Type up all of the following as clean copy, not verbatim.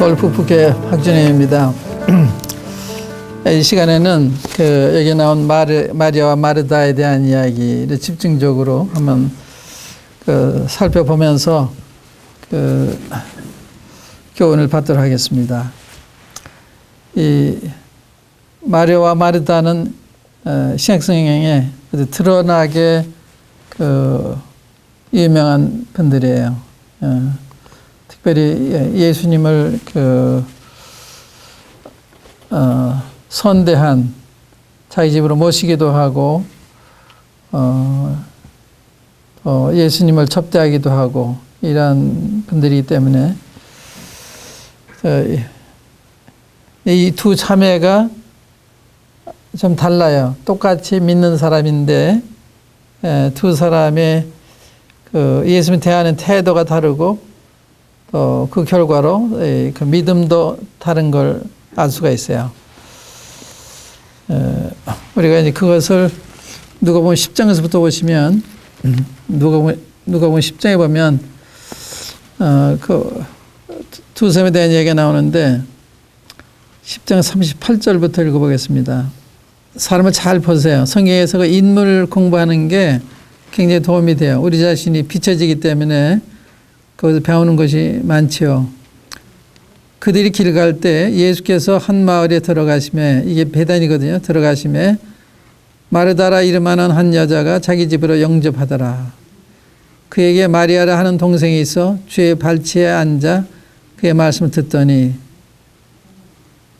서울 부부교회 박준영입니다. 이 시간에는 여기 나온 마리아와 마르다에 대한 이야기를 집중적으로 한번 살펴보면서 교훈을 받도록 하겠습니다. 이 마리아와 마르다는 신약성경에 드러나게 유명한 분들이에요. 특별히 예수님을 선대한, 자기 집으로 모시기도 하고 예수님을 접대하기도 하고 이런 분들이기 때문에 이 두 자매가 좀 달라요. 똑같이 믿는 사람인데 두 사람의 예수님 대하는 태도가 다르고 또 그 결과로 그 믿음도 다른 걸 알 수가 있어요. 우리가 이제 그것을 누가복음 10장에서부터 보시면 누가복음 10장에 보면 그 두 사람에 대한 얘기가 나오는데 10장 38절부터 읽어보겠습니다. 사람을 잘 보세요. 성경에서 그 인물 공부하는 게 굉장히 도움이 돼요. 우리 자신이 비춰지기 때문에 거기서 배우는 것이 많지요. 그들이 길 갈 때 예수께서 한 마을에 들어가심에, 이게 베단이거든요. 들어가심에 마르다라 이름하는 한 여자가 자기 집으로 영접하더라. 그에게 마리아라 하는 동생이 있어 주의 발치에 앉아 그의 말씀을 듣더니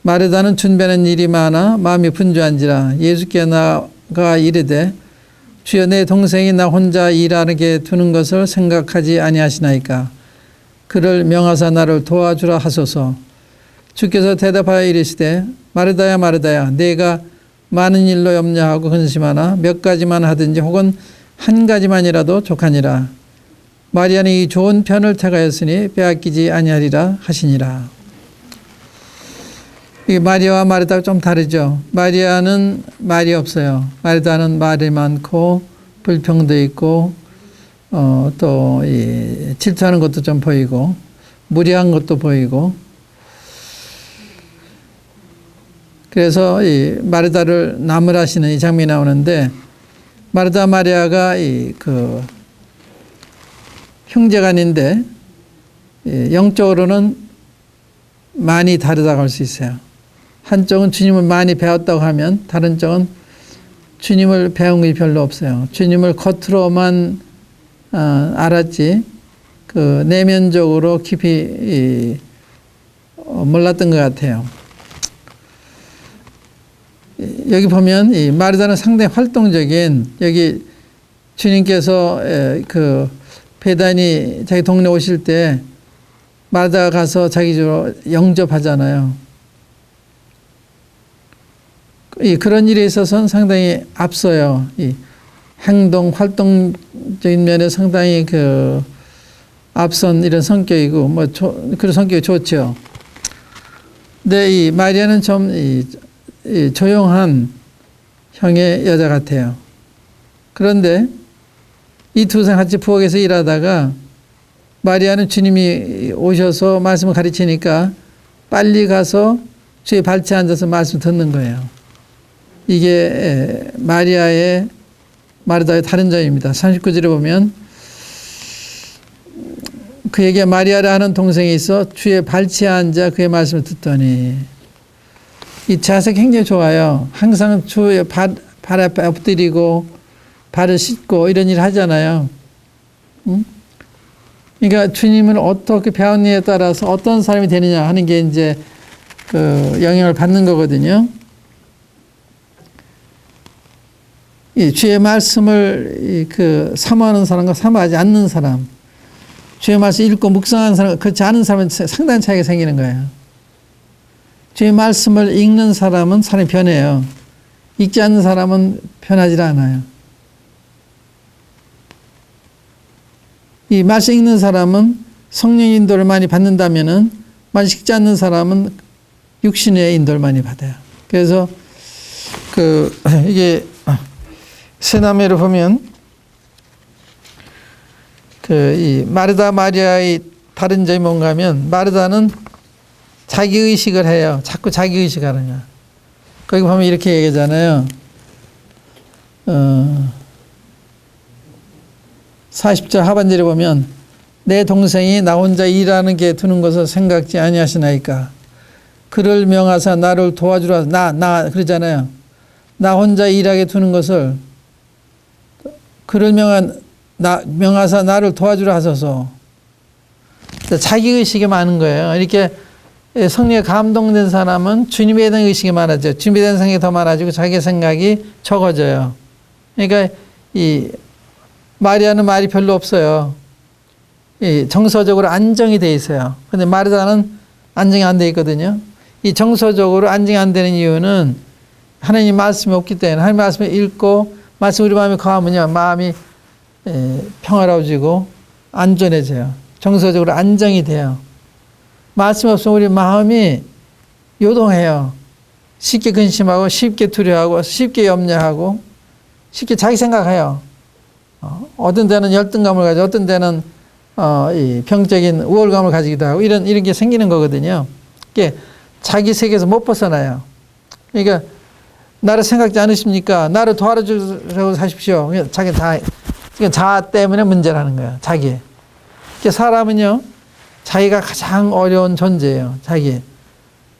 마르다는 준비하는 일이 많아 마음이 분주한지라 예수께 나가 이르되 주여 내 동생이 나 혼자 일하게 두는 것을 생각하지 아니하시나이까. 그를 명하사 나를 도와주라 하소서. 주께서 대답하여 이르시되 마르다야 마르다야 내가 많은 일로 염려하고 근심하나 몇 가지만 하든지 혹은 한 가지만이라도 족하니라. 마리아는 이 좋은 편을 택하였으니 빼앗기지 아니하리라 하시니라. 이 마리아와 마르다가 좀 다르죠. 마리아는 말이 없어요. 마르다는 말이 많고 불평도 있고 또 질투하는 것도 좀 보이고 무례한 것도 보이고, 그래서 이 마르다를 나무라시는 이 장면이 나오는데 마르다 마리아가 형제간인데 영적으로는 많이 다르다고 할 수 있어요. 한쪽은 주님을 많이 배웠다고 하면 다른 쪽은 주님을 배운 게 별로 없어요. 주님을 겉으로만 알았지 내면적으로 깊이 몰랐던 것 같아요. 여기 보면 이 마르다는 상당히 활동적인, 여기 주님께서 베다니 자기 동네 오실 때 마르다가 가서 자기 집으로 영접하잖아요. 그런 일에 있어서는 상당히 앞서요. 이 행동, 활동적인 면에 상당히 앞선 이런 성격이고, 그런 성격이 좋죠. 근데 이 마리아는 좀 조용한 형의 여자 같아요. 그런데 이 두 사람 같이 부엌에서 일하다가 마리아는 주님이 오셔서 말씀을 가르치니까 빨리 가서 주의 발치에 앉아서 말씀 듣는 거예요. 이게 마리아의 마르다의 다른 점입니다. 39절에 보면 그에게 마리아라 하는 동생이 있어 주의 발치에 앉아 그의 말씀을 듣더니, 이 자세 굉장히 좋아요. 항상 주의 발 앞에 엎드리고 발을 씻고 이런 일을 하잖아요. 그러니까 주님을 어떻게 배웠느냐에 따라서 어떤 사람이 되느냐 하는 게 이제 영향을 받는 거거든요. 이 주의 말씀을 사모하는 사람과 사모하지 않는 사람, 주의 말씀 읽고 묵상하는 사람, 그렇지 않은 사람은 상당한 차이가 생기는 거예요. 주의 말씀을 읽는 사람은 사람이 변해요. 읽지 않는 사람은 변하지 않아요. 이 말씀 읽는 사람은 성령 인도를 많이 받는다면은, 말씀 읽지 않는 사람은 육신의 인도를 많이 받아요. 그래서 이게 세나메를 보면 이 마르다 마리아의 다른 점이 뭔가 하면, 마르다는 자기의식을 해요. 자꾸 자기의식 하는 거야. 거기 보면 이렇게 얘기하잖아요. 40절 하반절에 보면 내 동생이 나 혼자 일하는 게 두는 것을 생각지 아니하시나이까. 그를 명하사 나를 도와주라. 나 그러잖아요. 나 혼자 일하게 두는 것을 그를 명하사 나를 도와주라 하소서. 자기의식이 많은 거예요. 이렇게 성령에 감동된 사람은 주님에 대한 의식이 많아져요. 주님에 대한 생각이 더 많아지고 자기 생각이 적어져요. 그러니까 이 마리아는 말이 별로 없어요. 이 정서적으로 안정이 돼 있어요. 근데 마르다는 안정이 안 돼 있거든요. 이 정서적으로 안정이 안 되는 이유는 하나님 말씀이 없기 때문에 하나님 말씀을 읽고 말씀 우리 마음에 거하면요. 마음이 평화로워지고 안전해져요. 정서적으로 안정이 돼요. 말씀이 없으면 우리 마음이 요동해요. 쉽게 근심하고 쉽게 두려워하고 쉽게 염려하고 쉽게 자기 생각해요. 어떤 때는 열등감을 가지고 어떤 때는 이 병적인 우월감을 가지기도 하고 이런 게 생기는 거거든요. 이게 자기 세계에서 못 벗어나요. 그러니까 나를 생각지 않으십니까? 나를 도와주려고 하십시오. 자기 자아 때문에 문제라는 거예요. 자기. 사람은요, 자기가 가장 어려운 존재예요. 자기.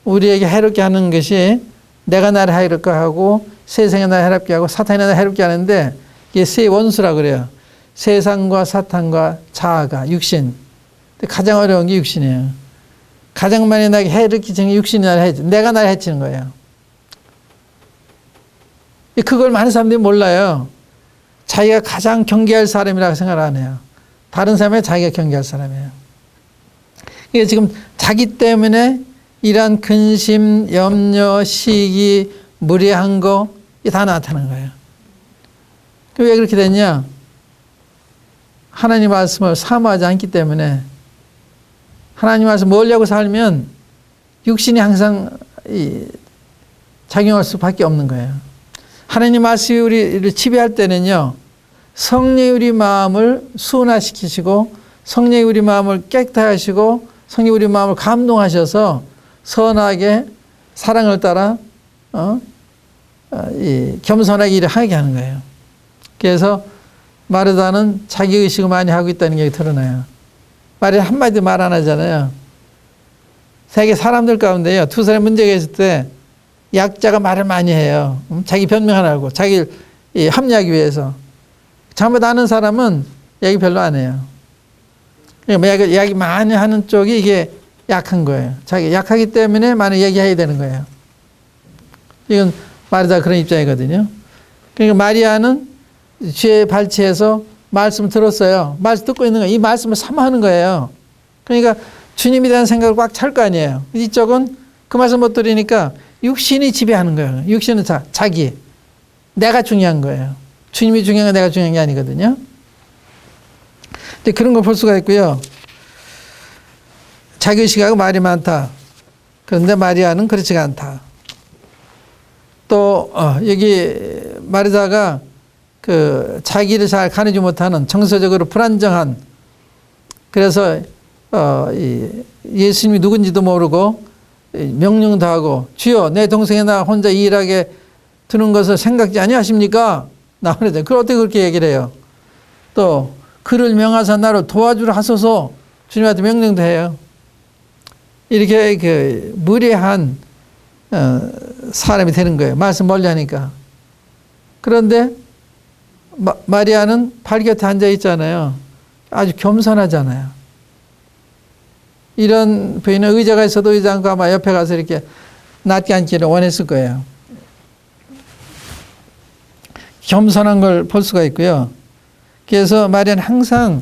우리에게 해롭게 하는 것이 내가 나를 해롭게 하고 세상에 나를 해롭게 하고 사탄이 나를 해롭게 하는데 이게 세 원수라 그래요. 세상과 사탄과 자아가 육신. 가장 어려운 게 육신이에요. 가장 많이 나게 해를 끼치는 게 육신이 나를 해치. 내가 나를 해치는 거예요. 그걸 많은 사람들이 몰라요. 자기가 가장 경계할 사람이라고 생각을 안 해요. 다른 사람이 자기가 경계할 사람이에요. 이게 지금 자기 때문에 이러한 근심, 염려, 시기, 무례한 거, 이게 다 나타나는 거예요. 왜 그렇게 됐냐? 하나님 말씀을 사모하지 않기 때문에 하나님 말씀 멀려고 살면 육신이 항상 작용할 수밖에 없는 거예요. 하나님 말씀이 우리를 지배할 때는요. 성령이 우리 마음을 순화시키시고 성령이 우리 마음을 깨끗하게 하시고 성령이 우리 마음을 감동하셔서 선하게 사랑을 따라 겸손하게 일을 하게 하는 거예요. 그래서 마르다는 자기의식을 많이 하고 있다는 게 드러나요. 마리아 한마디 말 안 하잖아요. 세계 사람들 가운데요. 두 사람이 문제가 있을 때 약자가 말을 많이 해요. 자기 변명 하려고 자기를 합리하기 위해서. 잘못 아는 사람은 얘기 별로 안 해요. 이야기 많이 하는 쪽이 이게 약한 거예요. 자기 약하기 때문에 많이 얘기해야 되는 거예요. 이건 마리아가 그런 입장이거든요. 그러니까 마리아는 죄에 발치해서 말씀 들었어요. 말씀 듣고 있는 거예요. 이 말씀을 사모하는 거예요. 그러니까 주님에 대한 생각을 꽉 찰 거 아니에요. 이쪽은 그 말씀 못 들으니까 육신이 지배하는 거예요. 육신은 자기. 내가 중요한 거예요. 주님이 중요한 건 내가 중요한 게 아니거든요. 근데 그런 걸 볼 수가 있고요. 자기의식하고 말이 많다. 그런데 마리아는 그렇지가 않다. 또 여기 마리아가 그 자기를 잘 가누지 못하는 정서적으로 불안정한 그래서 예수님이 누군지도 모르고 명령도 하고 주여 내 동생이 나 혼자 일하게 두는 것을 생각지 아니하십니까? 나오는데 그걸 어떻게 그렇게 얘기를 해요? 또 그를 명하사 나를 도와주라 하소서 주님한테 명령도 해요. 이렇게 그 무례한 사람이 되는 거예요. 말씀 멀리 하니까. 그런데 마리아는 발 곁에 앉아 있잖아요. 아주 겸손하잖아요. 이런 부인은 의자가 있어도 의자 않고 아마 옆에 가서 이렇게 낮게 앉기를 원했을 거예요. 겸손한 걸 볼 수가 있고요. 그래서 마리아는 항상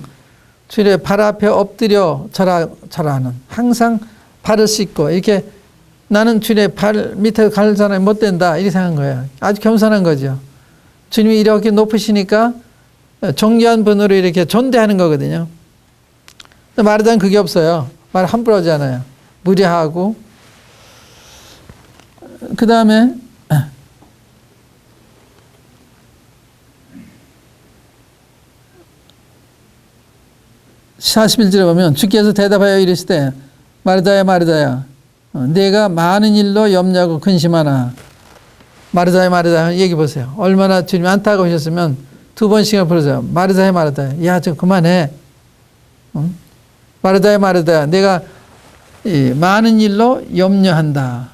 주님의 발 앞에 엎드려 절하는 항상 발을 씻고 이렇게 나는 주님의 발 밑에 갈 사람이 못 된다 이렇게 생각한 거예요. 아주 겸손한 거죠. 주님이 이렇게 높으시니까 존귀한 분으로 이렇게 존대하는 거거든요. 마르다는 그게 없어요. 말 함부로 하지 않아요. 무례하고 그 다음에 41절에 보면 주께서 대답하여 이르시되 마르다야 마르다야 내가 많은 일로 염려하고 근심하나. 마르다야 마르다야 얘기 보세요. 얼마나 주님이 안타까우셨으면 2번씩이나 부르세요. 마르다야 마르다야. 야, 좀 그만해. 응? 마르다야 마르다야. 내가 이 많은 일로 염려한다.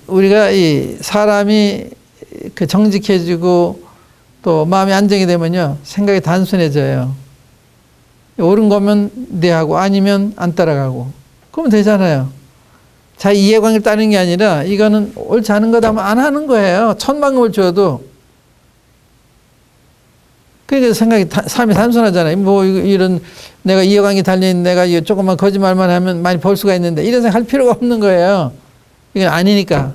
우리가 이 사람이 그 정직해지고 또 마음이 안정이 되면요, 생각이 단순해져요. 옳은 거면 네 하고 아니면 안 따라가고 그러면 되잖아요. 자기 이해관계를 따르는 게 아니라 이거는 옳지 않은 거다 하면 안 하는 거예요. 천만금을 줘도. 그러니까 생각이 삶이 단순하잖아요. 뭐 이런 내가 이해관계 달려있는 내가 조금만 거짓말만 하면 많이 벌 수가 있는데 이런 생각 할 필요가 없는 거예요. 이건 아니니까.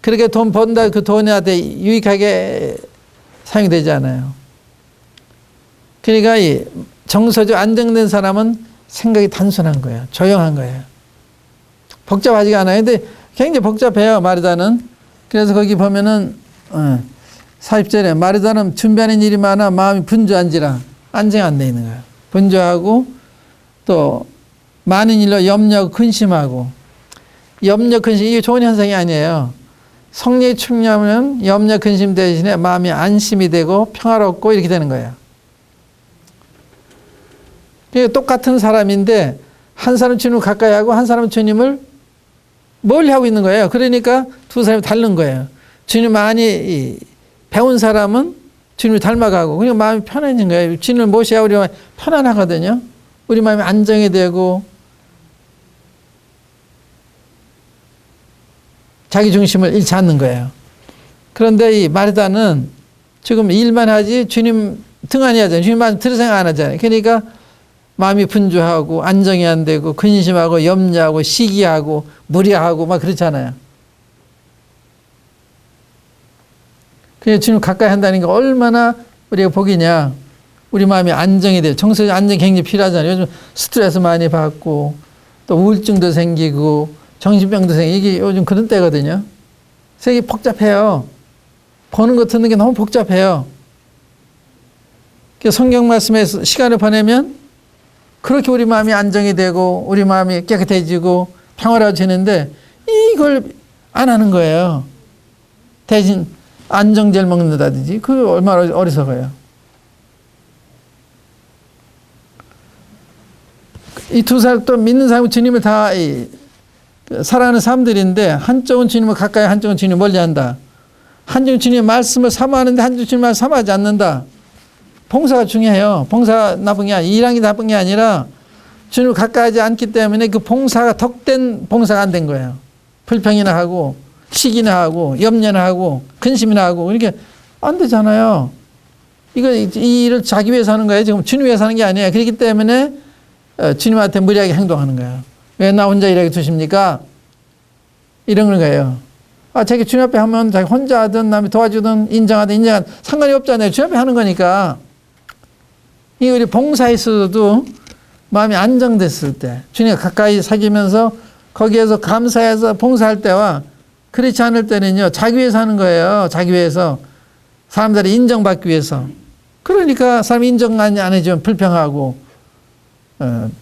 그렇게 돈 번다 그 돈한테 유익하게 사용되지 않아요. 그러니까 이 정서적 안정된 사람은 생각이 단순한 거예요. 조용한 거예요. 복잡하지가 않아요. 근데 굉장히 복잡해요, 마르다는. 그래서 거기 보면은 40절에 마르다는 준비하는 일이 많아 마음이 분주한지라 안정 안 돼 있는 거예요. 분주하고 또 많은 일로 염려하고 근심하고. 염려 근심 이게 좋은 현상이 아니에요. 성령이 충만하면 염려 근심 대신에 마음이 안심이 되고 평화롭고 이렇게 되는 거예요. 그러니까 똑같은 사람인데 한 사람은 주님을 가까이 하고 한 사람은 주님을 멀리 하고 있는 거예요. 그러니까 두 사람이 다른 거예요. 주님 많이 배운 사람은 주님을 닮아가고 그러니까 마음이 편해진 거예요. 주님을 모셔야 우리 마음이 편안하거든요. 우리 마음이 안정이 되고 자기 중심을 잃지 않는 거예요. 그런데 이 마르다는 지금 일만 하지 주님 등한히 하잖아요. 주님 말씀 들을 생각 안 하잖아요. 그러니까 마음이 분주하고 안정이 안 되고 근심하고 염려하고 시기하고 무리하고 막 그렇잖아요. 그래서 주님 가까이 한다는 게 얼마나 우리가 복이냐. 우리 마음이 안정이 돼요. 정서적 안정이 굉장히 필요하잖아요. 요즘 스트레스 많이 받고 또 우울증도 생기고 정신병도 생기고 이게 요즘 그런 때거든요. 그래서 이게 복잡해요. 보는 거 듣는 게 너무 복잡해요. 성경 말씀에서 시간을 보내면 그렇게 우리 마음이 안정이 되고 우리 마음이 깨끗해지고 평화로워지는데 이걸 안 하는 거예요. 대신 안정제를 먹는다든지 그게 얼마나 어리석어요. 이 두 사람 또 믿는 사람은 주님을 다 사랑하는 사람들인데 한쪽은 주님을 가까이 한쪽은 주님을 멀리한다. 한쪽은 주님의 말씀을 사모하는데 한쪽은 주님의 말씀을 사모하지 않는다. 봉사가 중요해요. 봉사가 나쁜 게 아니라 일하는 게 나쁜 게 아니라 주님을 가까이 하지 않기 때문에 그 봉사가 덕된 봉사가 안 된 거예요. 불평이나 하고 시기나 하고 염려나 하고 근심이나 하고 이렇게 안 되잖아요. 이 일을 자기 위해서 하는 거예요. 지금 주님 위해서 하는 게 아니에요. 그렇기 때문에 주님한테 무리하게 행동하는 거예요. 왜 나 혼자 일하게 두십니까? 이런 거예요. 자기 주님 앞에 하면 자기 혼자 하든 남이 도와주든 인정하든 상관이 없잖아요. 주님 앞에 하는 거니까. 이 우리 봉사에 있어도 마음이 안정됐을 때 주님과 가까이 사귀면서 거기에서 감사해서 봉사할 때와 그렇지 않을 때는요. 자기 위해서 하는 거예요. 자기 위해서. 사람들이 인정받기 위해서. 그러니까 사람이 인정 안 해주면 불평하고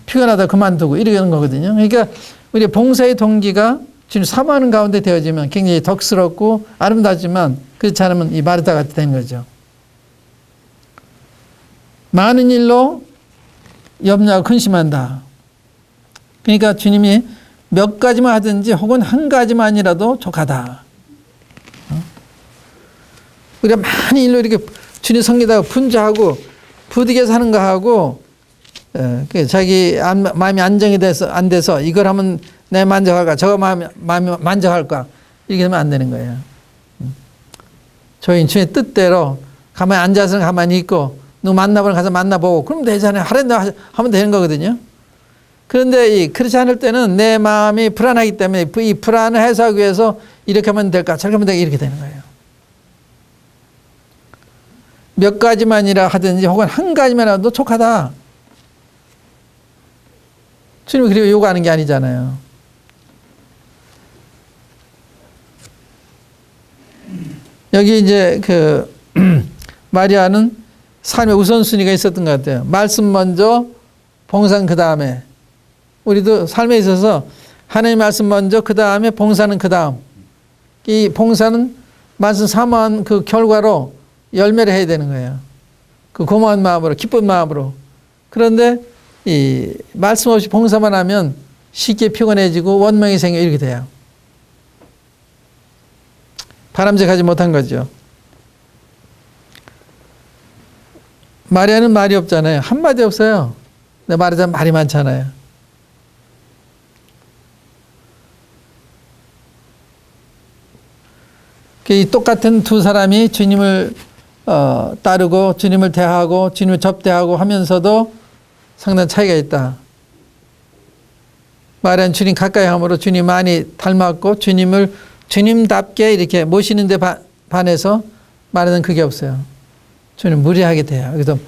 피곤하다 그만두고 이러는 거거든요. 그러니까 우리 봉사의 동기가 주님 사모하는 가운데 되어지면 굉장히 덕스럽고 아름답지만 그렇지 않으면 이 마르다 같이 되는 거죠. 많은 일로 염려하고 근심한다. 그러니까 주님이 몇 가지만 하든지 혹은 한 가지만이라도 족하다. 우리가 많은 일로 이렇게 주님 섬기다가 분주하고 부득이해서 하는 거하고 자기 마음이 안정이 안 돼서 이걸 하면 내 만족할까 저거 마음이 만족할까 이렇게 하면 안 되는 거예요. 저희 주님의 뜻대로 가만히 앉아서는 가만히 있고 누구 만나보면 가서 만나보고 그러면 되잖아요. 하랜다 하면 되는 거거든요. 그런데 그렇지 않을 때는 내 마음이 불안하기 때문에 이 불안을 해소하기 위해서 이렇게 하면 될까 저렇게 하면 될까 이렇게 되는 거예요. 몇 가지만이라 하든지 혹은 한 가지만이라도 족하다. 주님이 그리고 요구하는 게 아니잖아요. 여기 이제 마리아는 삶의 우선순위가 있었던 것 같아요. 말씀 먼저, 봉사는 그 다음에. 우리도 삶에 있어서 하나님 말씀 먼저, 그 다음에 봉사는 그 다음. 이 봉사는 말씀 사모한 그 결과로 열매를 해야 되는 거예요. 그 고마운 마음으로, 기쁜 마음으로. 그런데 이 말씀 없이 봉사만 하면 쉽게 피곤해지고 원망이 생겨 이렇게 돼요. 바람직하지 못한 거죠. 마리아는 말이 없잖아요. 한마디 없어요. 근데 말하자면 말이 많잖아요. 이 똑같은 두 사람이 주님을 따르고 주님을 대하고 주님을 접대하고 하면서도 상당한 차이가 있다. 마리아는 주님 가까이 함으로 주님 많이 닮았고 주님을 주님답게 이렇게 모시는 데 반해서 마리아는 그게 없어요. 주님 무리하게 돼요. 그래서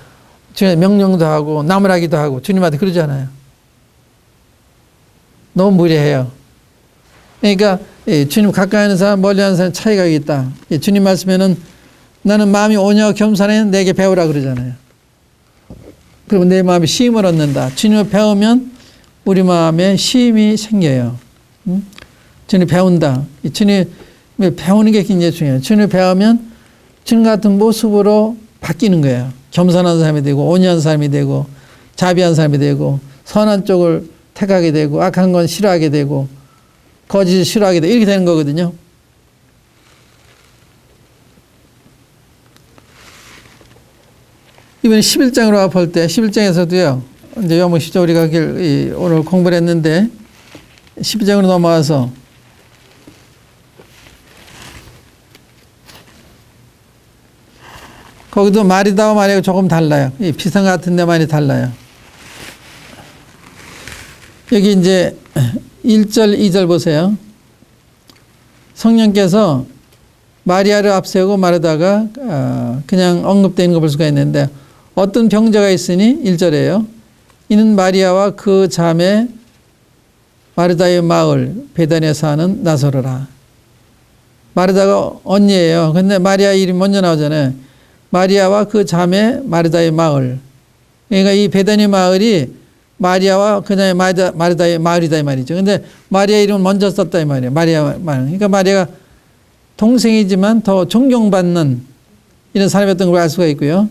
주님 명령도 하고 나무라기도 하고 주님한테 그러잖아요. 너무 무리해요. 그러니까 주님 가까이 하는 사람 멀리 하는 사람 차이가 있다. 주님 말씀에는 나는 마음이 온유하고 겸손해 내게 배우라 그러잖아요. 그러면 내 마음이 시임을 얻는다. 주님을 배우면 우리 마음에 시임이 생겨요. 주님 배운다. 주님 배우는 게 굉장히 중요해요. 주님을 배우면 주님 같은 모습으로 바뀌는 거예요. 겸손한 사람이 되고 온유한 사람이 되고 자비한 사람이 되고 선한 쪽을 택하게 되고 악한 건 싫어하게 되고 거짓을 싫어하게 되고 이렇게 되는 거거든요. 이번에 11장으로 볼 때 11장에서도요. 이제 요번 10장 우리가 오늘 공부를 했는데 12장으로 넘어와서 거기도 마리다와 마리아가 조금 달라요. 이 비슷한 것 같은데 많이 달라요. 여기 이제 1절, 2절 보세요. 성령께서 마리아를 앞세우고 마르다가 그냥 언급되는 거 볼 수가 있는데 어떤 병자가 있으니 1절에요. 이는 마리아와 그 자매 마르다의 마을 베다니에 사는 나사로라. 마르다가 언니예요. 근데 마리아 이름이 먼저 나오잖아요. 마리아와 그 자매 마르다의 마을. 그러니까 이 베다니 마을이 마리아와 그녀의 마르다의 마을이다 이 말이죠. 근데 마리아 이름을 먼저 썼다 이 말이에요. 마리아 마을. 그러니까 마리아가 동생이지만 더 존경받는 이런 사람이었던 걸 알 수가 있고요.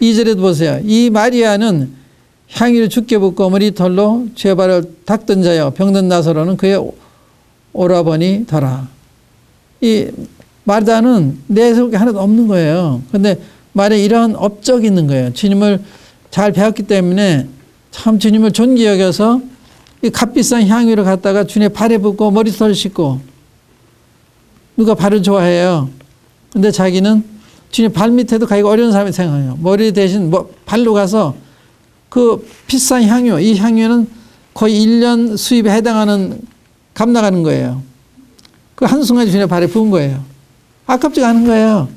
2절에도 보세요. 이 마리아는 향유를 죽게 붓고 머리털로 죄발을 닦던 자여 병든 나사로는 그의 오라버니더라. 이 마르다는 내 속에 하나도 없는 거예요. 근데 마리아 이러한 업적이 있는 거예요. 주님을 잘 배웠기 때문에 참 주님을 존귀 여겨서 이 값비싼 향유를 갖다가 주님의 발에 붓고 머리털 씻고 누가 발을 좋아해요. 근데 자기는 주님 발 밑에도 가기가 어려운 사람이 생각해요. 머리 대신 발로 가서 그 비싼 향유, 이 향유는 거의 1년 수입에 해당하는 값 나가는 거예요. 그 한순간에 주님의 발에 부은 거예요. 아깝지가 않은 거예요.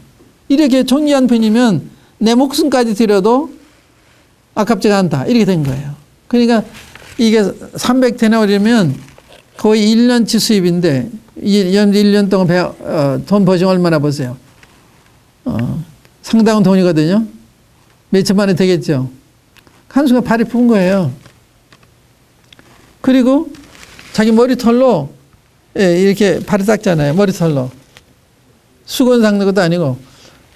이렇게 존귀한 분이면 내 목숨까지 들여도 아깝지가 않다. 이렇게 된 거예요. 그러니까 이게 300데나리면 거의 1년치 수입인데 1년 동안 돈 버시면 얼마나 보세요. 상당한 돈이거든요. 몇천만 원 되겠죠. 한순간 발이 부은 거예요. 그리고 자기 머리털로 이렇게 발을 닦잖아요. 머리털로. 수건 닦는 것도 아니고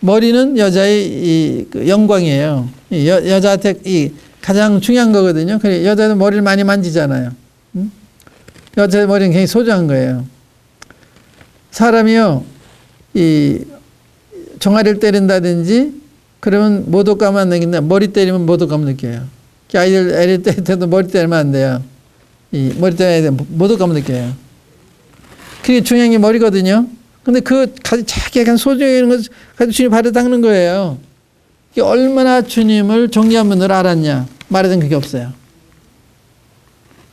머리는 여자의 그 영광이에요. 여자한테 가장 중요한 거거든요. 그래 여자는 머리를 많이 만지잖아요. 여자의 머리는 굉장히 소중한 거예요. 사람이요, 이 종아리를 때린다든지 그러면 모독감만 느낀다. 머리 때리면 모독감 느껴요. 애를 때릴 때도 머리 때리면 안 돼요. 이 머리 때려야 돼. 모독감 느껴요. 그게 중요한 게 머리거든요. 근데 그 자기가 소중히 있는 것 가지고 주님 발을 닦는 거예요. 이게 얼마나 주님을 존귀한 분을 알았냐. 말하던 그게 없어요.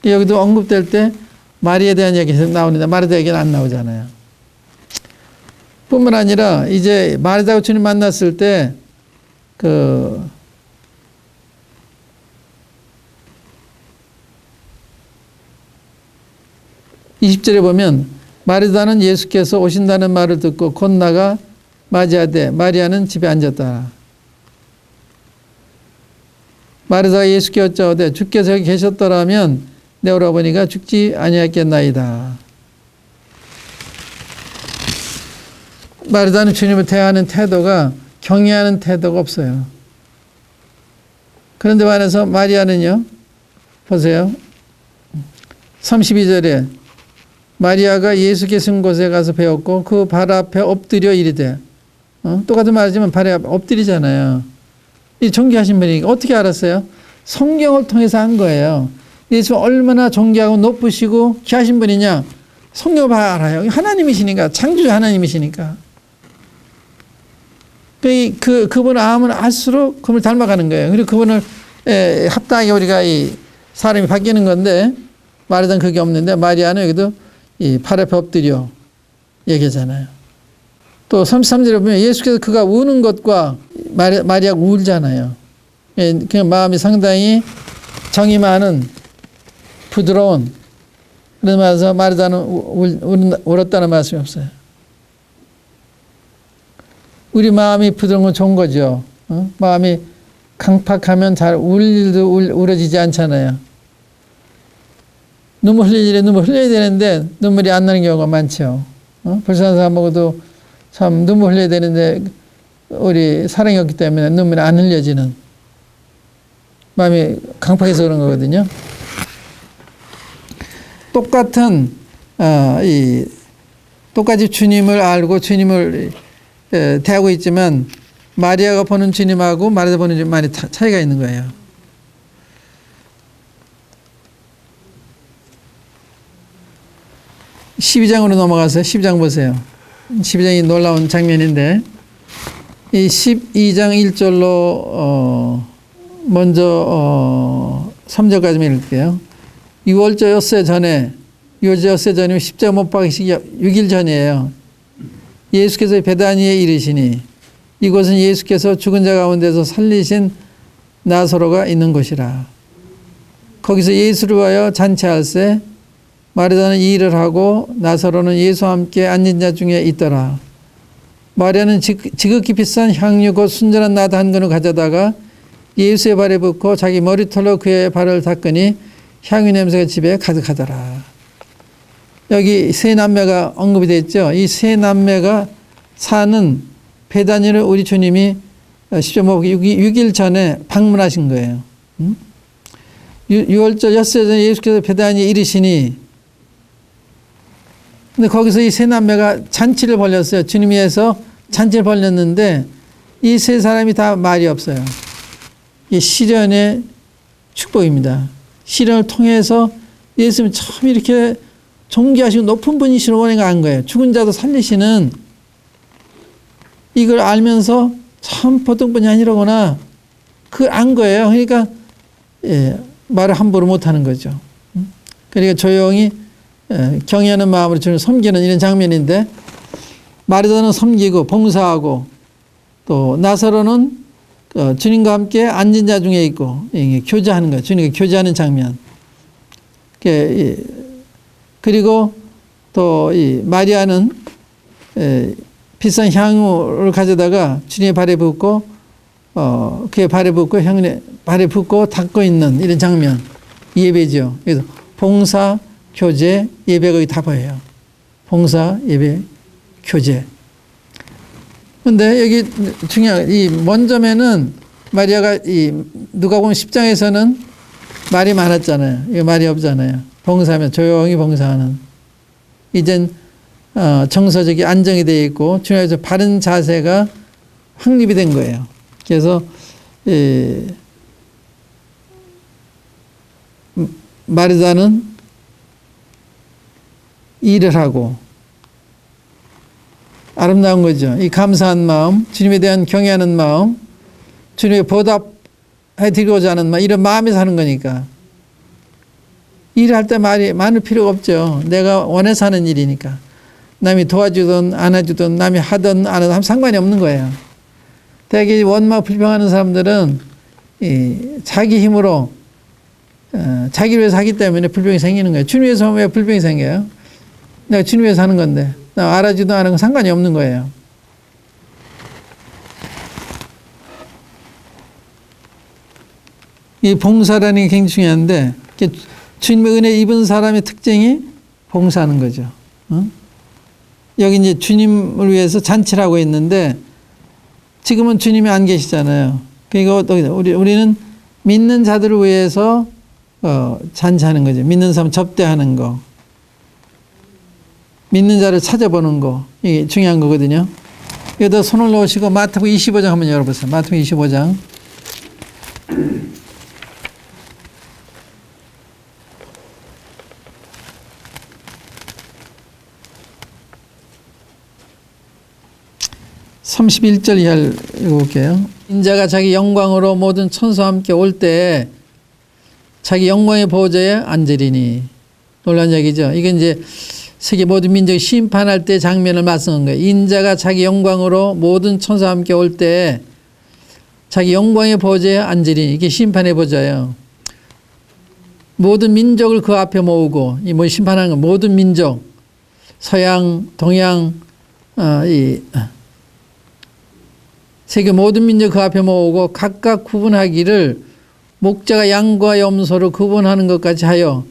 여기도 언급될 때 마리아에 대한 얘기 계속 나오는데 마리아 얘기는 안 나오잖아요. 뿐만 아니라 이제 마리아하고 주님 만났을 때 그 20절에 보면 마리다는 예수께서 오신다는 말을 듣고 곧 나가 맞이하되 마리아는 집에 앉았다. 마리다가 예수께 여짜오되 주께서 여기 계셨더라면 내 오라버니가 죽지 아니하겠나이다. 마르다는 주님을 대하는 태도가 경외하는 태도가 없어요. 그런데 반해서 마리아는요, 보세요. 32절에 마리아가 예수 계신 곳에 가서 배웠고 그 발 앞에 엎드려 이르되, 똑같은 말이지만 발에 엎드리잖아요. 이 존귀하신 분이니까 어떻게 알았어요? 성경을 통해서 한 거예요. 예수 얼마나 존귀하고 높으시고 귀하신 분이냐? 성경을 봐 알아요. 하나님이시니까, 창조주 하나님이시니까. 그분을 알면 알수록 그분을 닮아가는 거예요. 그리고 그분을 합당하게 우리가 이 사람이 바뀌는 건데, 마리아는 그게 없는데, 마리아는 여기도 이 팔 앞에 엎드려 얘기하잖아요. 또 33절에 보면 예수께서 그가 우는 것과 마리아가 울잖아요. 그냥 마음이 상당히 정이 많은 부드러운, 그런 말에서 마리아는 울었다는 말씀이 없어요. 우리 마음이 부드러운 건 좋은 거죠. 마음이 강팍하면 잘 울 일도 울어지지 않잖아요. 눈물 흘릴 일에 눈물 흘려야 되는데 눈물이 안 나는 경우가 많죠. 불쌍한 사람 보고도 참 눈물 흘려야 되는데 우리 사랑이 없기 때문에 눈물이 안 흘려지는, 마음이 강팍해서 그런 거거든요. 똑같이 주님을 알고 주님을 대하고 있지만 마리아가 보는 주님하고 마리아가 보는 주님 많이 차이가 있는 거예요. 12장으로 넘어가서 12장 보세요. 12장이 놀라운 장면인데, 이 12장 1절로 먼저 3절까지 읽을게요. 6월절였어요 전이면 십자가 못 박히시기 6일 전이에요. 예수께서 베다니에 이르시니 이곳은 예수께서 죽은 자 가운데서 살리신 나사로가 있는 곳이라. 거기서 예수를 위하여 잔치할세 마리아는 이 일을 하고 나사로는 예수와 함께 앉은 자 중에 있더라. 마리아는 지극히 비싼 향유 곧 순전한 낫 한 근을 가져다가 예수의 발에 붓고 자기 머리털로 그의 발을 닦으니 향유 냄새가 집에 가득하더라. 여기 세 남매가 언급이 됐죠. 이 세 남매가 사는 베다니를 우리 주님이 6일 전에 방문하신 거예요. 6월절 엿새 전에 예수께서 베다니에 이르시니, 근데 거기서 이 세 남매가 잔치를 벌였어요. 주님 위해서 잔치를 벌였는데 이 세 사람이 다 말이 없어요. 이 시련의 축복입니다. 시련을 통해서 예수님이 참 이렇게 존귀하시고 높은 분이시로 원해가 한 거예요. 죽은 자도 살리시는, 이걸 알면서 참 보통 분이 아니라거나 그걸 안 거예요. 그러니까 말을 함부로 못하는 거죠. 그러니까 조용히 경외하는 마음으로 주님을 섬기는 이런 장면인데, 마리아는 섬기고 봉사하고 또 나사로는 주님과 함께 앉은 자 중에 있고 교제하는 거예요. 주님과 교제하는 장면. 그리고 또 이 마리아는 비싼 향유를 가져다가 주님의 발에 붓고 그의 발에 붓고 향유에 발에 붓고 닦고 있는 이런 장면, 예배죠. 그래서 봉사, 교제, 예배가 여기 다 보여요. 봉사, 예배, 교제. 근데 여기 중요한, 이 먼저면은 마리아가 이 누가복음 10장에서는 말이 많았잖아요. 이거 말이 없잖아요. 봉사하면 조용히 봉사하는. 이젠 정서적이 안정이 되어 있고 주님께서 바른 자세가 확립이 된 거예요. 그래서 마리아는 일을 하고, 아름다운 거죠. 이 감사한 마음, 주님에 대한 경외하는 마음, 주님에 보답해 드리고자 하는 마음, 이런 마음에서 하는 거니까. 일할 때 말이 많을 필요가 없죠. 내가 원해서 하는 일이니까. 남이 도와주든 안 해주든 남이 하든 안 하든 상관이 없는 거예요. 되게 원망 불평하는 사람들은 자기 힘으로 자기를 위해서 하기 때문에 불평이 생기는 거예요. 주님 위해서 하면 왜 불평이 생겨요? 내가 주님 위해서 하는 건데 나 알아주든 안 하든 상관이 없는 거예요. 이 봉사라는 게 굉장히 중요한데 주님의 은혜 입은 사람의 특징이 봉사하는 거죠. 여기 이제 주님을 위해서 잔치를 하고 있는데 지금은 주님이 안 계시잖아요. 그러니까 우리는 믿는 자들을 위해서 잔치하는 거죠. 믿는 사람 접대하는 거. 믿는 자를 찾아보는 거. 이게 중요한 거거든요. 여기다 손을 놓으시고 마태복음 25장 한번 열어보세요. 마태복음 25장. (31절) 이하를 읽어볼게요. 인자가 자기 영광으로 모든 천사와 함께 올 때 자기 영광의 보좌에 앉으리니. 놀란 얘기죠. 이게 이제 세계 모든 민족이 심판할 때 장면을 말씀한 거예요. 인자가 자기 영광으로 모든 천사와 함께 올 때 자기 영광의 보좌에 앉으리니. 이게 심판의 보좌예요. 모든 민족을 그 앞에 모으고, 이 뭐 심판하는 건 모든 민족, 서양, 동양, 세계 모든 민족 그 앞에 모으고 각각 구분하기를 목자가 양과 염소를 구분하는 것까지 하여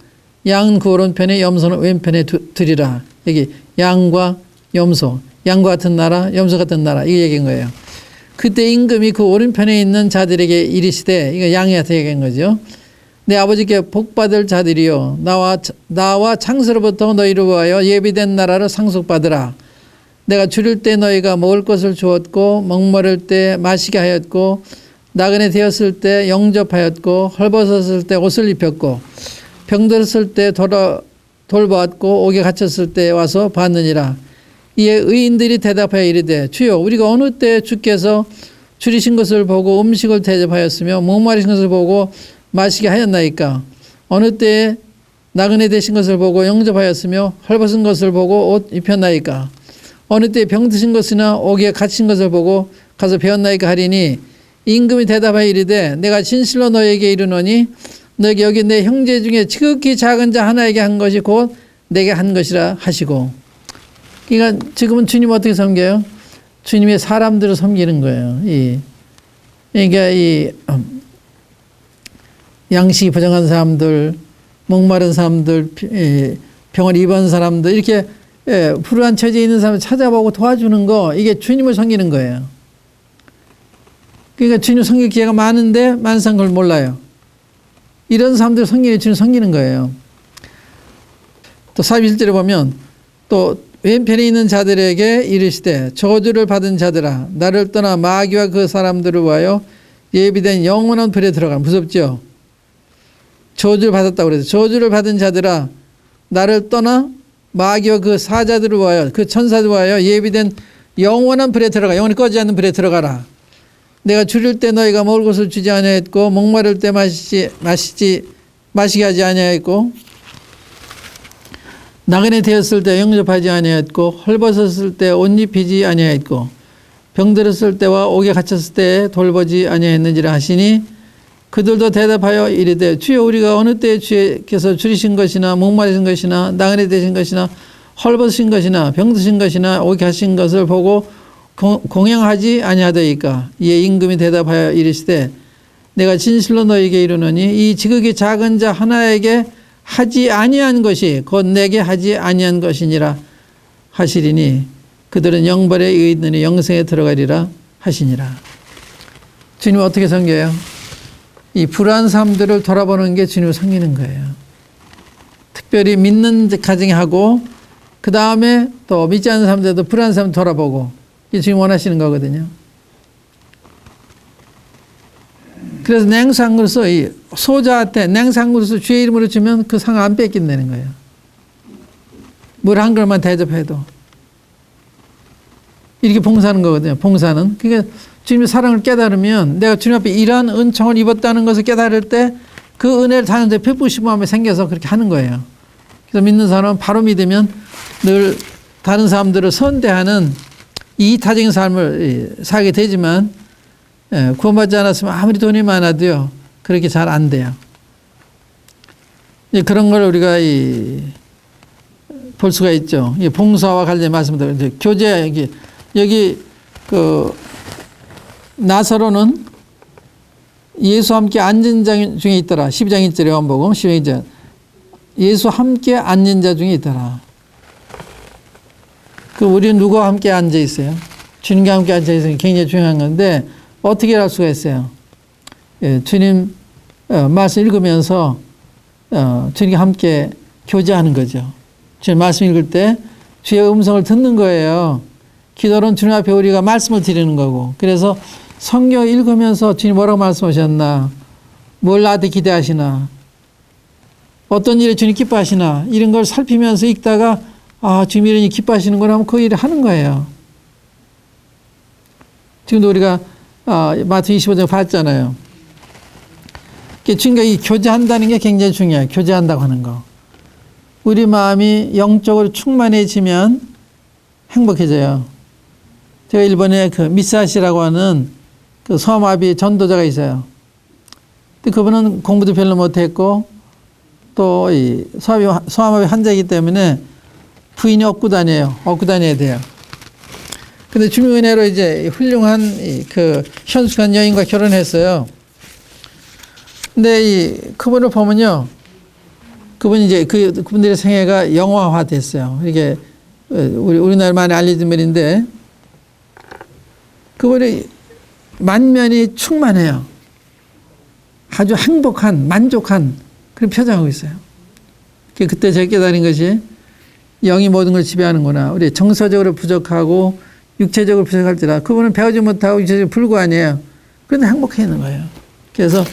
양은 그 오른편에 염소는 왼편에 두리라. 여기 양과 염소, 양과 같은 나라, 염소 같은 나라, 이 얘기인 거예요. 그때 임금이 그 오른편에 있는 자들에게 이르시되, 이거 양한테 얘기한 거죠. 내 아버지께 복받을 자들이요, 나와 창세로부터 너희를 위하여 예비된 나라를 상속받으라. 내가 줄일 때 너희가 먹을 것을 주었고, 목마를 때 마시게 하였고, 나그네 되었을 때 영접하였고, 헐벗었을 때 옷을 입혔고, 병들었을 때 돌보았고, 옥에 갇혔을 때 와서 봤느니라. 이에 의인들이 대답하여 이르되, 주여, 우리가 어느 때 주께서 줄이신 것을 보고 음식을 대접하였으며 목마르신 것을 보고 마시게 하였나이까? 어느 때에 나그네 되신 것을 보고 영접하였으며 헐벗은 것을 보고 옷 입혔나이까? 어느 때 병드신 것이나 옥에 갇힌 것을 보고 가서 배웠나이까 하리니, 임금이 대답하여 이르되, 내가 진실로 너에게 이르노니 너에게 여기 내 형제 중에 지극히 작은 자 하나에게 한 것이 곧 내게 한 것이라 하시고. 그러니까 지금은 주님 어떻게 섬겨요? 주님의 사람들을 섬기는 거예요. 그러니까 양식이 부정한 사람들, 목마른 사람들, 병을 입은 사람들, 이렇게 불우한 처지에 있는 사람을 찾아보고 도와주는 거, 이게 주님을 섬기는 거예요. 그러니까 주님 섬길 기회가 많은데 만상 그걸 몰라요. 이런 사람들 섬기는 주님 섬기는 거예요. 또 41절에 보면 또 왼편에 있는 자들에게 이르시되, 저주를 받은 자들아, 나를 떠나 마귀와 그 사람들을 위하여 예비된 영원한 불에 들어가. 무섭죠? 저주를 받았다고 그래서, 저주를 받은 자들아, 나를 떠나 마귀와 그 사자들을 위하여, 그 천사들을 위하여 예비된 영원한 불에 들어가. 영원히 꺼지지 않는 불에 들어가라. 내가 줄일 때 너희가 먹을 것을 주지 아니하였고, 목마를 때 마시게 하지 아니하였고, 나그네 되었을 때 영접하지 아니하였고, 헐벗었을 때 옷 입히지 아니하였고, 병들었을 때와 옥에 갇혔을 때 돌보지 아니하였는지라 하시니, 그들도 대답하여 이르되, 주여, 우리가 어느 때에 주께서 줄이신 것이나 목마르신 것이나 나그네 되신 것이나 헐벗으신 것이나 병드신 것이나 옥에 갇힌 것을 보고 공양하지 아니하더이까? 이에 임금이 대답하여 이르시되, 내가 진실로 너에게 이르노니 이 지극히 작은 자 하나에게 하지 아니한 것이 곧 내게 하지 아니한 것이니라 하시리니, 그들은 영벌에 의인들이 영생에 들어가리라 하시니라. 주님 어떻게 섬겨요? 이 불안한 사람들을 돌아보는 게 주님을 섬기는 거예요. 특별히 믿는 가정에 하고, 그 다음에 또 믿지 않는 사람들도 불안한 사람 돌아보고, 이게 주님 원하시는 거거든요. 그래서 냉상으로서 소자한테 냉상으로서 주의 이름으로 주면 그 상 안 뺏긴다는 거예요. 물 한 그릇만 대접해도. 이렇게 봉사하는 거거든요. 봉사는. 그러니까 주님의 사랑을 깨달으면, 내가 주님 앞에 이러한 은총을 입었다는 것을 깨달을 때 그 은혜를 다른데 베푸시고 마음에 생겨서 그렇게 하는 거예요. 그래서 믿는 사람은 바로 믿으면 늘 다른 사람들을 선대하는 이타적인 삶을 살게 되지만, 구원받지 않았으면 아무리 돈이 많아도요, 그렇게 잘 안 돼요. 그런 걸 우리가 볼 수가 있죠. 봉사와 관련된 말씀들, 교제, 여기 나사로는 예수와 함께 앉은 장 중에 있더라. 12장 1절에 요한복음 12장. 예수 함께 앉는 자 중에 있더라. 그 우리는 누구와 함께 앉아 있어요? 주님과 함께 앉아 있으면 굉장히 중요한 건데 어떻게 할 수가 있어요? 예, 주님 말씀 읽으면서 주님과 함께 교제하는 거죠. 주님 말씀 읽을 때 주의 음성을 듣는 거예요. 기도는 주님 앞에 우리가 말씀을 드리는 거고, 그래서 성경 읽으면서 주님 뭐라고 말씀하셨나, 뭘 나한테 기대하시나, 어떤 일에 주님 기뻐하시나, 이런 걸 살피면서 읽다가 주님 이런 일 기뻐하시는구나 하면 그 일을 하는 거예요. 지금도 우리가 마태 25장 봤잖아요. 주님과 이 교제한다는 게 굉장히 중요해요. 교제한다고 하는 거. 우리 마음이 영적으로 충만해지면 행복해져요. 제가 일본에 그 미사시라고 하는 그 소아마비 전도자가 있어요. 근데 그분은 공부도 별로 못했고 또 이 소아마비 환자이기 때문에 부인이 업고 다녀요. 업고 다녀야 돼요. 근데 주님의 은혜로 이제 훌륭한 그 현숙한 여인과 결혼했어요. 근데 그분을 보면요. 그분이 이제 그분들의 생애가 영화화 됐어요. 이게 우리나라 많이 알려진 분인데 그분이 만면이 충만해요. 아주 행복한, 만족한 그런 표정하고 있어요. 그때 제가 깨달은 것이 영이 모든 걸 지배하는구나. 우리 정서적으로 부족하고 육체적으로 부족할지라 그분은 배우지 못하고 육체적으로 불구아니에요. 그런데 행복해 있는 거예요. 그래서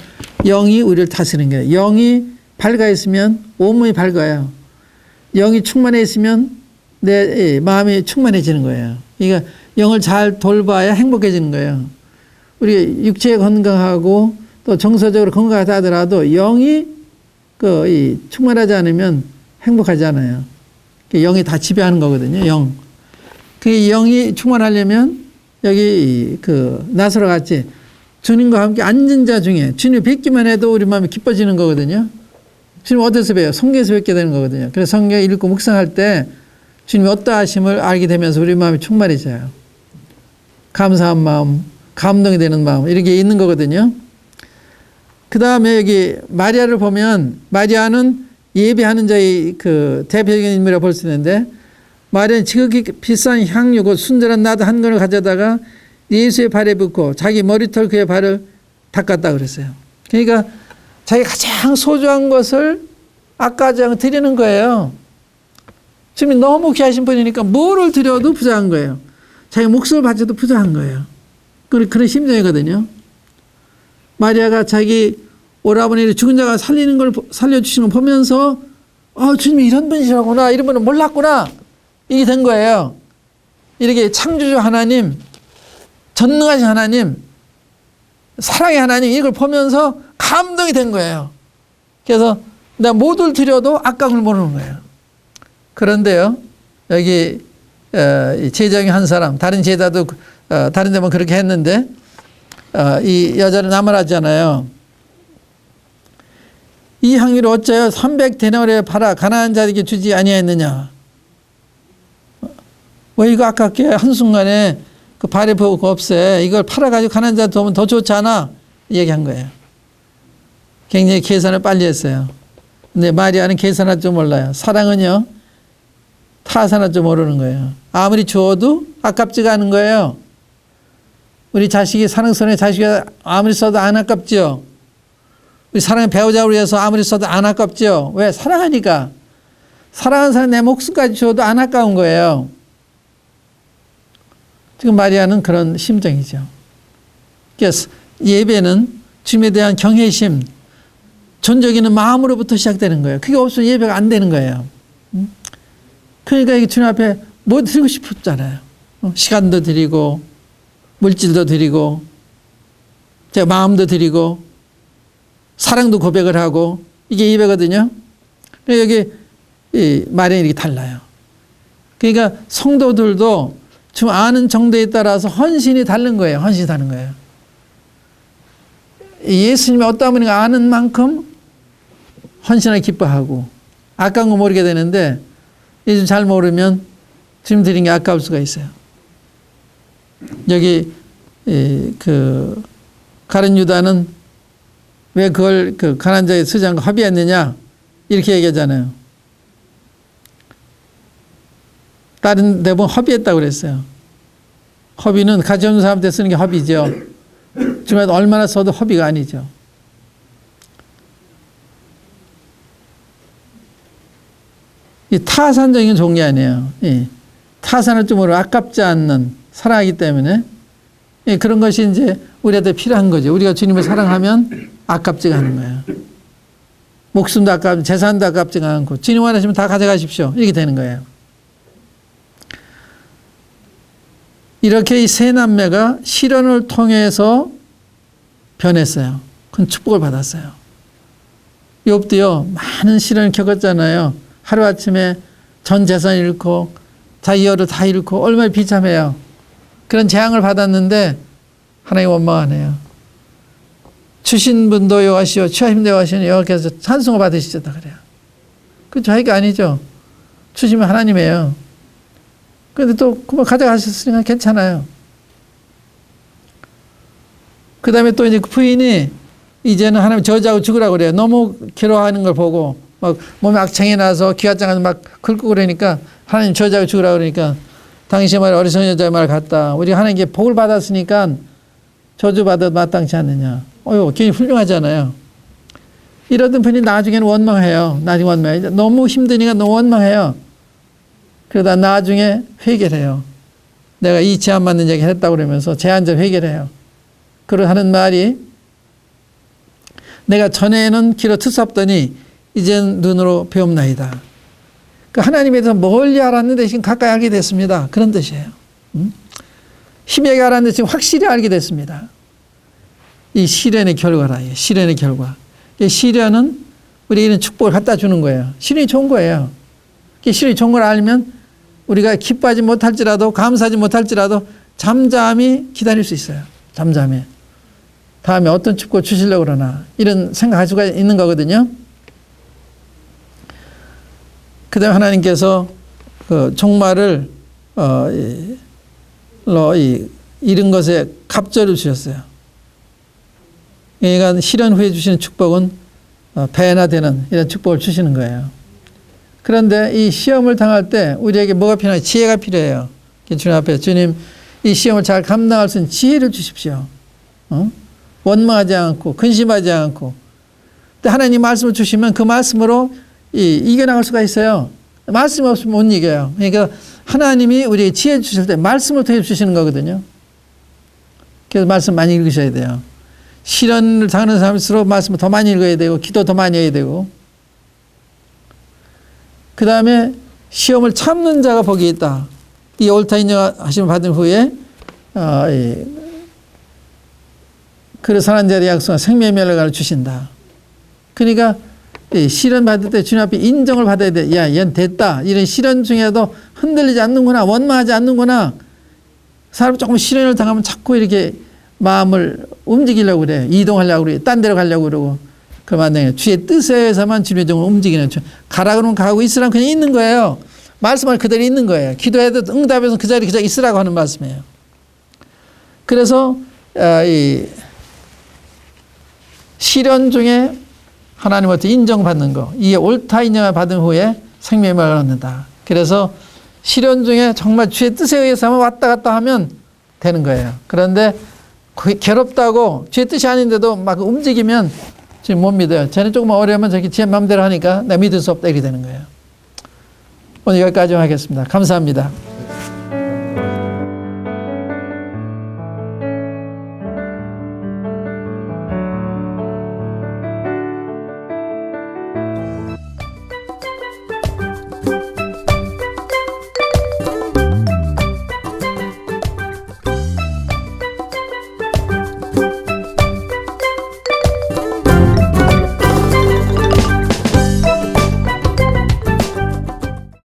영이 우리를 다스리는 거예요. 영이 밝아 있으면 온몸이 밝아요. 영이 충만해 있으면 내 마음이 충만해지는 거예요. 그러니까 영을 잘 돌봐야 행복해지는 거예요. 우리 육체 건강하고 또 정서적으로 건강하다 하더라도 영이 충만하지 않으면 행복하지 않아요. 영이 다 지배하는 거거든요. 영. 그 영이 충만하려면 여기 나사로 같이 주님과 함께 앉은 자 중에 주님 뵙기만 해도 우리 마음이 기뻐지는 거거든요. 주님 어디서 뵈요? 성경에서 뵙게 되는 거거든요. 그래서 성경 읽고 묵상할 때 주님이 어떠하심을 알게 되면서 우리 마음이 충만해져요. 감사한 마음, 감동이 되는 마음 이렇게 있는 거거든요. 그 다음에 여기 마리아를 보면 마리아는 예배하는 자의 그 대표적인 인물이라고 볼 수 있는데 마리아는 지극히 비싼 향유 곧 순전한 나드 한 근을 가져다가 예수의 발에 붓고 자기 머리털 그의 발을 닦았다 그랬어요. 그러니까 자기 가장 소중한 것을 아까지 않고 드리는 거예요. 주님이 너무 귀하신 분이니까 뭐를 드려도 부자한 거예요. 자기 목숨을 바쳐도 부자한 거예요. 그런 심정이거든요. 마리아가 자기 오라버니를 죽은 자가 살리는 걸 살려주시는 걸 보면서 주님이 이런 분이시라구나, 이런 분은 몰랐구나, 이게 된 거예요. 이렇게 창조주 하나님, 전능하신 하나님, 사랑의 하나님 이걸 보면서 감동이 된 거예요. 그래서 내가 뭐를 드려도 아까운 걸 모르는 거예요. 그런데요, 여기 제자 중에 한 사람, 다른 제자도 다른 데만 그렇게 했는데 이 여자를 나무라잖아요. 이 향유를 어째요 300데나리온에 팔아 가난한 자에게 주지 아니하였느냐. 왜 이거 아깝게 한순간에 그 발에 보고 없애. 이걸 팔아가지고 가난한 자한테 오면 더 좋지 않아? 얘기한 거예요. 굉장히 계산을 빨리 했어요. 근데 마리아는 계산할 줄 몰라요. 사랑은요, 타산할 줄 모르는 거예요. 아무리 주어도 아깝지가 않은 거예요. 우리 자식이 사랑스러운 자식이 아무리 써도 안 아깝죠. 우리 사랑의 배우자를 위해서 아무리 써도 안 아깝죠. 왜? 사랑하니까. 사랑하는 사람 내 목숨까지 주어도 안 아까운 거예요. 지금 마리아는 그런 심정이죠. 그래서 예배는 주님에 대한 경외심, 존적이는 마음으로부터 시작되는 거예요. 그게 없으면 예배가 안 되는 거예요. 그러니까 이게 주님 앞에 뭐 드리고 싶었잖아요. 시간도 드리고, 물질도 드리고, 제 마음도 드리고, 사랑도 고백을 하고, 이게 예배거든요. 여기 마리아는 이렇게 달라요. 그러니까 성도들도 좀 아는 정도에 따라서 헌신이 다른 거예요. 헌신이 다른 거예요. 예수님이 어떠한 분인가 아는 만큼 헌신을 기뻐하고 아까운 거 모르게 되는데 예수님 잘 모르면 주님 드린 게 아까울 수가 있어요. 여기 가룟 유다는 왜 그걸 가난한 자의 수장과 합의했느냐? 이렇게 얘기하잖아요. 다른 데 보면 허비했다고 그랬어요. 허비는 가치 없는 사람한테 쓰는 게 허비죠. 정말 얼마나 써도 허비가 아니죠. 이 타산적인 종이 아니에요. 타산을 좀으로 아깝지 않는 사랑하기 때문에 그런 것이 이제 우리한테 필요한 거죠. 우리가 주님을 사랑하면 아깝지가 않은 거예요. 목숨도 아깝고 재산도 아깝지가 않고 주님 원하시면 다 가져가십시오. 이렇게 되는 거예요. 이렇게 이 세 남매가 시련을 통해서 변했어요. 큰 축복을 받았어요. 욥도요, 많은 시련을 겪었잖아요. 하루아침에 전 재산 잃고 자기여를 다 잃고 얼마나 비참해요. 그런 재앙을 받았는데 하나님 원망하네요. 주신 분도 여호와시오 취하심도 여호와시오 여호와께서 찬송을 받으시겠다 그래요. 그 저희가 아니죠. 주시면 하나님이에요. 그런데 또 그만 가져가셨으니까 괜찮아요. 그 다음에 또 이제 부인이 이제는 하나님 저주하고 죽으라고 그래요. 너무 괴로워하는 걸 보고 막 몸에 악창이 나서 기관장을 막 긁고 그러니까 하나님 저주하고 죽으라고 그러니까 당신의 말이 어리석은 여자의 말 같다. 우리가 하나님께 복을 받았으니까 저주받아도 마땅치 않느냐. 굉장히 훌륭하잖아요. 이러던 분이 나중에는 원망해요. 나중에 원망해요. 너무 힘드니까 너무 원망해요. 그러다 나중에 회개를 해요. 내가 이 제안 맞는 얘기 했다고 그러면서 제안적 회개를 해요. 그러 하는 말이 내가 전에는 귀로 트sap더니 이젠 눈으로 배움나이다. 그 하나님에 대해서 멀리 알았는데 지금 가까이 알게 됐습니다. 그런 뜻이에요. 희미하게 알았는데 지금 확실히 알게 됐습니다. 이 시련의 결과라. 시련의 결과. 시련은 우리에게는 축복을 갖다 주는 거예요. 시련이 좋은 거예요. 시련이 좋은 걸 알면 우리가 기뻐하지 못할지라도 감사하지 못할지라도 잠잠히 기다릴 수 있어요. 잠잠히. 다음에 어떤 축복을 주시려고 그러나 이런 생각할 수가 있는 거거든요. 그 다음에 하나님께서 그 종말을 잃은 것에 갑절을 주셨어요. 그러니까 시련 후에 주시는 축복은 배나 되는 이런 축복을 주시는 거예요. 그런데 이 시험을 당할 때 우리에게 뭐가 필요해요? 지혜가 필요해요. 주님 앞에 주님 이 시험을 잘 감당할 수 있는 지혜를 주십시오. 원망하지 않고 근심하지 않고. 근데 하나님 말씀을 주시면 그 말씀으로 이겨나갈 수가 있어요. 말씀 없으면 못 이겨요. 그러니까 하나님이 우리에게 지혜 주실 때 말씀을 통해 주시는 거거든요. 그래서 말씀 많이 읽으셔야 돼요. 시련을 당하는 사람일수록 말씀을 더 많이 읽어야 되고 기도 더 많이 해야 되고 그 다음에 시험을 참는 자가 복이 있다. 이 옳다 인정하심을 받은 후에 그를 사는 자의 약속은 생명의 멸관을 주신다. 그러니까 시련 받을 때 주님 앞에 인정을 받아야 돼. 야, 얘는 됐다. 이런 시련 중에도 흔들리지 않는구나. 원망하지 않는구나. 사람 조금 시련을 당하면 자꾸 이렇게 마음을 움직이려고 그래. 이동하려고 그래. 딴 데로 가려고 그러고. 그러면 안 돼요. 주의 뜻에 의해서만 주님의 종을 움직이는. 가라 그러면 가고 있으라면 그냥 있는 거예요. 말씀을 그대로 있는 거예요. 기도해도 응답해서 그 자리에 그냥 있으라고 하는 말씀이에요. 그래서 이 시련 중에 하나님한테 인정받는 거, 이게 옳다 인정을 받은 후에 생명을 얻는다. 그래서 시련 중에 정말 주의 뜻에 의해서만 왔다 갔다 하면 되는 거예요. 그런데 괴롭다고 주의 뜻이 아닌데도 막 움직이면 지금 못 믿어요. 쟤는 조금 어려우면 저기 제 마음대로 하니까 나 믿을 수 없다 이렇게 되는 거예요. 오늘 여기까지 하겠습니다. 감사합니다.